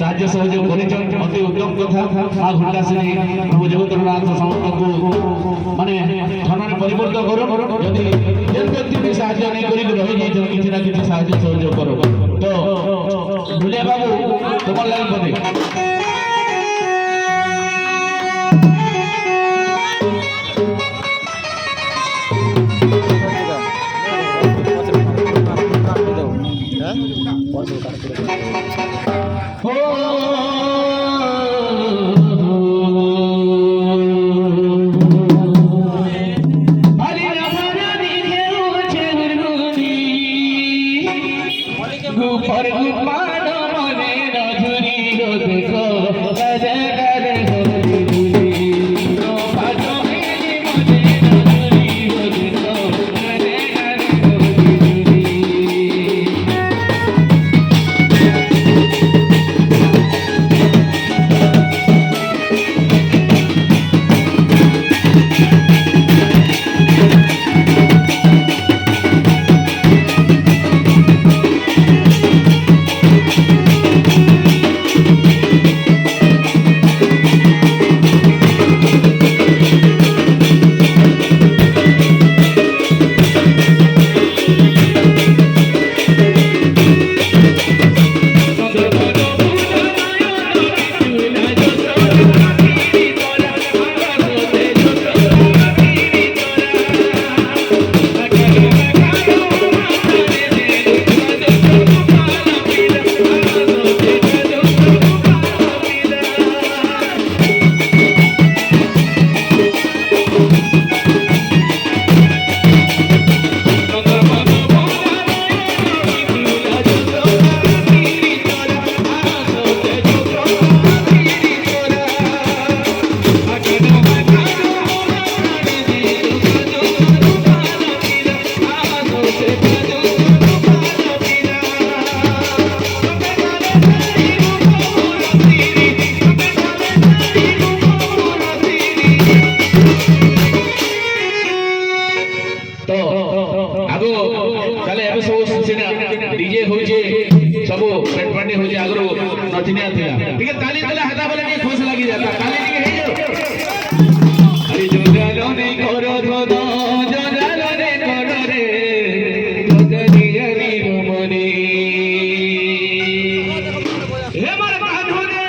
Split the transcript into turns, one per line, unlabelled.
साहाय्य सहयोग कर अति उत्तम कथा आ घंटा से प्रभु जगतनाथ समस्त माने धन परिवर्तन करो यदि जेन व्यक्ति भी साहाय्य नहीं करी रही जाई किछि ना किछि साहाय्य सहयोग करो तो भुलिया बाबू तुम लाइन बने डीजे होजे सब फ्रेंड पार्टी होजे आगरो नथिनिया थिला ठीक है ताली ताली हाथा बोले नहीं खुश लगी जाता ताली ठीक है अरे जो जालो नहीं करो दो जो जालो नहीं करो रे जो जरी जरी रमनी हे मार बाधो रे